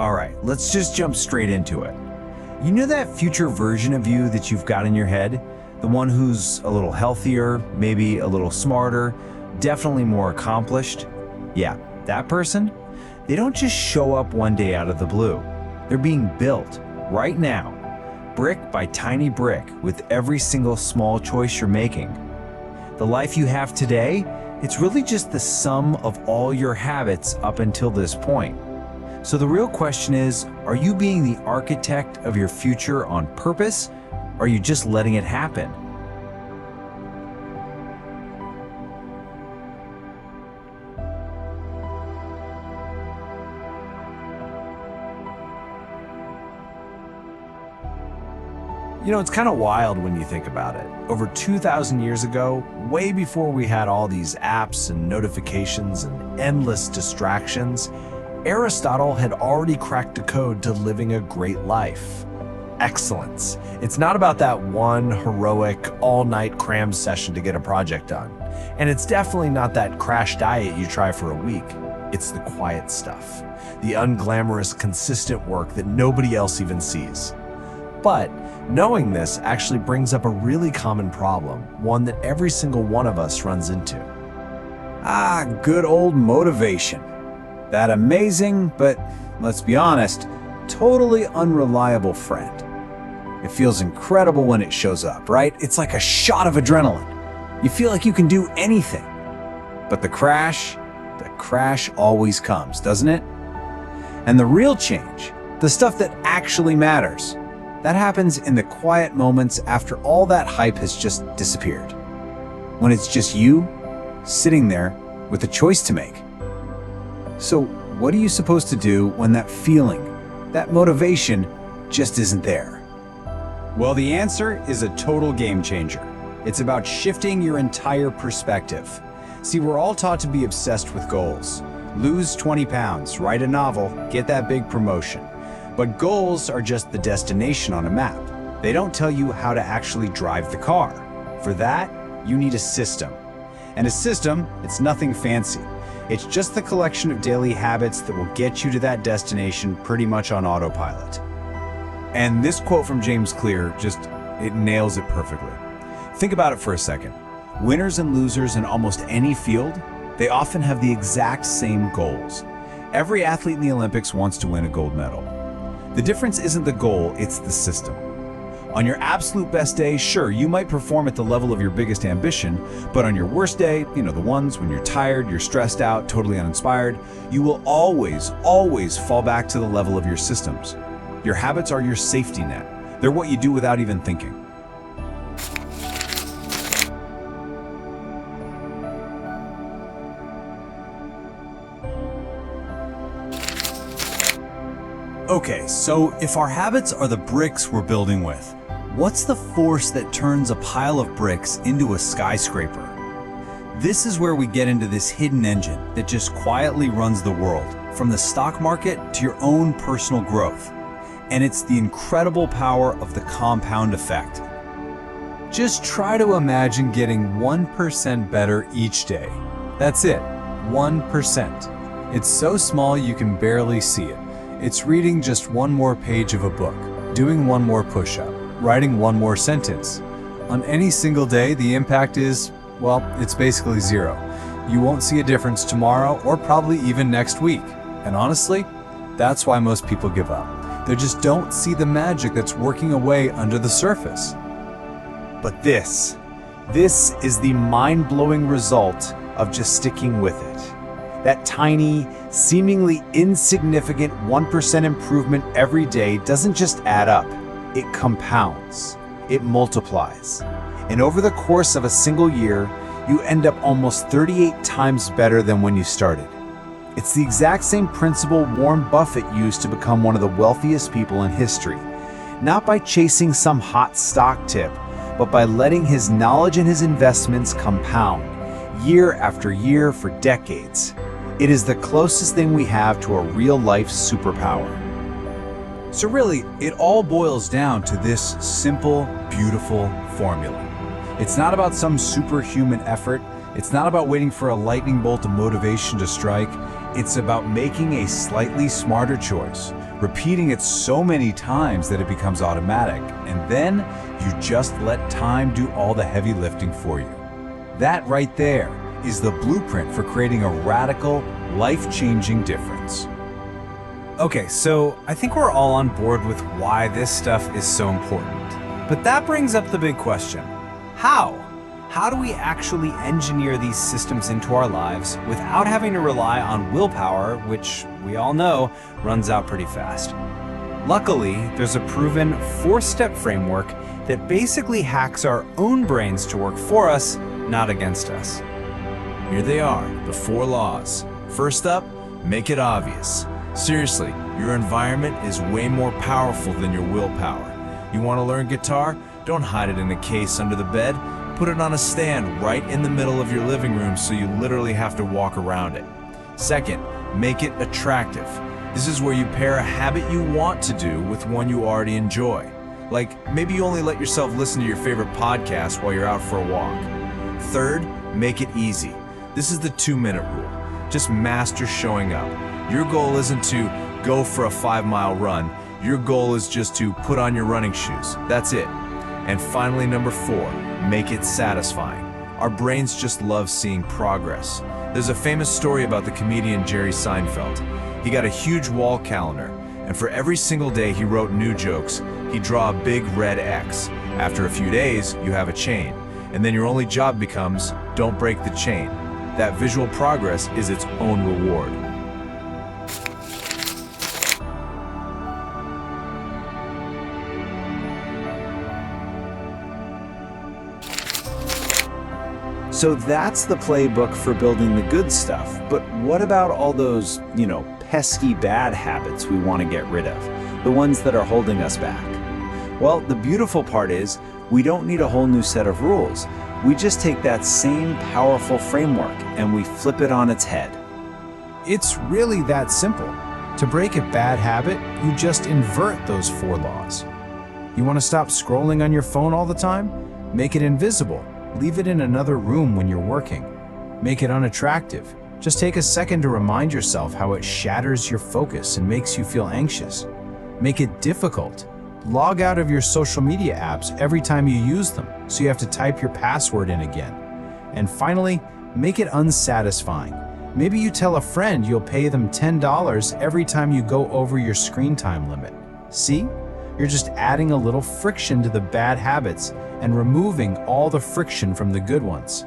All right, let's just jump straight into it. You know that future version of you that you've got in your head? The one who's a little healthier, maybe a little smarter, definitely more accomplished? Yeah, that person? They don't just show up one day out of the blue. They're being built right now, brick by tiny brick, with every single small choice you're making. The life you have today, it's really just the sum of all your habits up until this point. So the real question is, are you being the architect of your future on purpose, or are you just letting it happen? You know, it's kind of wild when you think about it. Over 2,000 years ago, way before we had all these apps and notifications and endless distractions, Aristotle had already cracked the code to living a great life. Excellence. It's not about that one heroic all-night cram session to get a project done. And it's definitely not that crash diet you try for a week. It's the quiet stuff, the unglamorous, consistent work that nobody else even sees. But knowing this actually brings up a really common problem, one that every single one of us runs into. Good old motivation. That amazing, but let's be honest, totally unreliable friend. It feels incredible when it shows up, right? It's like a shot of adrenaline. You feel like you can do anything. But the crash always comes, doesn't it? And the real change, the stuff that actually matters, that happens in the quiet moments after all that hype has just disappeared. When it's just you, sitting there with a choice to make. So what are you supposed to do when that feeling, that motivation, just isn't there? Well, the answer is a total game changer. It's about shifting your entire perspective. See, we're all taught to be obsessed with goals. Lose 20 pounds, write a novel, get that big promotion. But goals are just the destination on a map. They don't tell you how to actually drive the car. For that, you need a system. And a system, it's nothing fancy. It's just the collection of daily habits that will get you to that destination pretty much on autopilot. And this quote from James Clear it nails it perfectly. Think about it for a second. Winners and losers in almost any field, they often have the exact same goals. Every athlete in the Olympics wants to win a gold medal. The difference isn't the goal, it's the system. On your absolute best day, sure, you might perform at the level of your biggest ambition, but on your worst day, the ones when you're tired, you're stressed out, totally uninspired, you will always fall back to the level of your systems. Your habits are your safety net. They're what you do without even thinking. Okay, so if our habits are the bricks we're building with, what's the force that turns a pile of bricks into a skyscraper? This is where we get into this hidden engine that just quietly runs the world, from the stock market to your own personal growth. And it's the incredible power of the compound effect. Just try to imagine getting 1% better each day. That's it, 1%. It's so small you can barely see it. It's reading just one more page of a book, doing one more push-up, writing one more sentence. On any single day, the impact is, well, it's basically zero. You won't see a difference tomorrow or probably even next week. And honestly, that's why most people give up. They just don't see the magic that's working away under the surface. But this is the mind-blowing result of just sticking with it. That tiny, seemingly insignificant 1% improvement every day doesn't just add up. It compounds. It multiplies. And over the course of a single year, you end up almost 38 times better than when you started. It's the exact same principle Warren Buffett used to become one of the wealthiest people in history. Not by chasing some hot stock tip, but by letting his knowledge and his investments compound, year after year for decades. It is the closest thing we have to a real-life superpower. So really, it all boils down to this simple, beautiful formula. It's not about some superhuman effort. It's not about waiting for a lightning bolt of motivation to strike. It's about making a slightly smarter choice, repeating it so many times that it becomes automatic, and then you just let time do all the heavy lifting for you. That right there is the blueprint for creating a radical, life-changing difference. Okay, so I think we're all on board with why this stuff is so important. But that brings up the big question. How? How do we actually engineer these systems into our lives without having to rely on willpower, which we all know runs out pretty fast? Luckily, there's a proven 4-step framework that basically hacks our own brains to work for us, not against us. Here they are, the 4 laws. First up, make it obvious. Seriously, your environment is way more powerful than your willpower. You want to learn guitar? Don't hide it in a case under the bed. Put it on a stand right in the middle of your living room so you literally have to walk around it. Second, make it attractive. This is where you pair a habit you want to do with one you already enjoy. Like, maybe you only let yourself listen to your favorite podcast while you're out for a walk. Third, make it easy. This is the 2-minute rule. Just master showing up. Your goal isn't to go for a 5-mile run. Your goal is just to put on your running shoes. That's it. And finally, number 4, make it satisfying. Our brains just love seeing progress. There's a famous story about the comedian Jerry Seinfeld. He got a huge wall calendar, and for every single day he wrote new jokes, he'd draw a big red X. After a few days, you have a chain, and then your only job becomes, don't break the chain. That visual progress is its own reward. So that's the playbook for building the good stuff. But what about all those, pesky bad habits we want to get rid of? The ones that are holding us back? Well, the beautiful part is we don't need a whole new set of rules. We just take that same powerful framework and we flip it on its head. It's really that simple. To break a bad habit, you just invert those 4 laws. You want to stop scrolling on your phone all the time? Make it invisible. Leave it in another room when you're working. Make it unattractive. Just take a second to remind yourself how it shatters your focus and makes you feel anxious. Make it difficult. Log out of your social media apps every time you use them, so you have to type your password in again. And finally, make it unsatisfying. Maybe you tell a friend you'll pay them $10 every time you go over your screen time limit. See? You're just adding a little friction to the bad habits and removing all the friction from the good ones.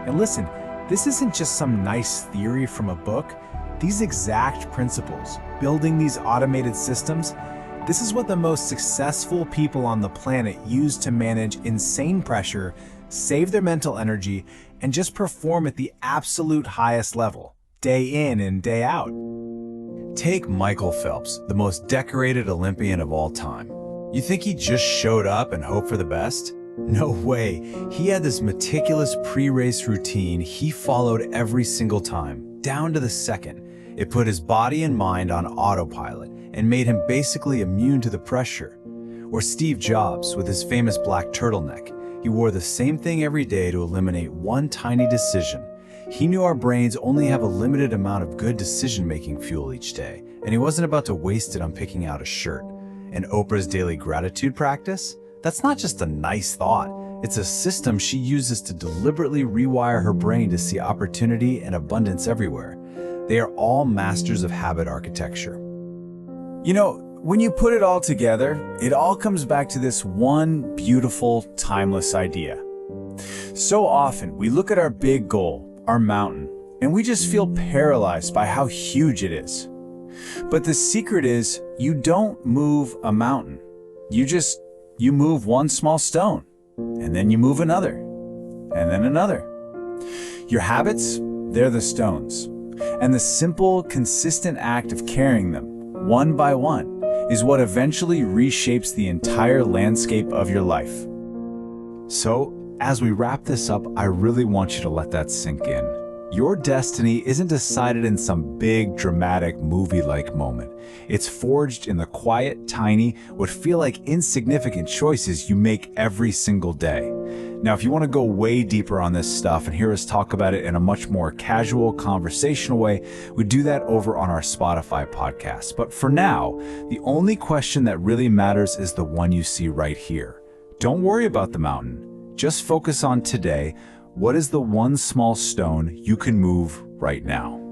And listen, this isn't just some nice theory from a book. These exact principles, building these automated systems, this is what the most successful people on the planet use to manage insane pressure, save their mental energy, and just perform at the absolute highest level, day in and day out. Take Michael Phelps, the most decorated Olympian of all time. You think he just showed up and hoped for the best? No way. He had this meticulous pre-race routine he followed every single time, down to the second. It put his body and mind on autopilot and made him basically immune to the pressure. Or Steve Jobs with his famous black turtleneck. He wore the same thing every day to eliminate one tiny decision. He knew our brains only have a limited amount of good decision-making fuel each day, and he wasn't about to waste it on picking out a shirt. And Oprah's daily gratitude practice? That's not just a nice thought. It's a system she uses to deliberately rewire her brain to see opportunity and abundance everywhere. They are all masters of habit architecture. When you put it all together, it all comes back to this one beautiful, timeless idea. So often, we look at our big goal, our mountain, and we just feel paralyzed by how huge it is. But the secret is, you don't move a mountain. You move one small stone, and then you move another, and then another. Your habits, they're the stones. And the simple, consistent act of carrying them, one by one, is what eventually reshapes the entire landscape of your life. So, as we wrap this up, I really want you to let that sink in. Your destiny isn't decided in some big, dramatic, movie-like moment. It's forged in the quiet, tiny, what feel like insignificant choices you make every single day. Now, if you want to go way deeper on this stuff and hear us talk about it in a much more casual, conversational way, we do that over on our Spotify podcast. But for now, the only question that really matters is the one you see right here. Don't worry about the mountain. Just focus on today. What is the one small stone you can move right now?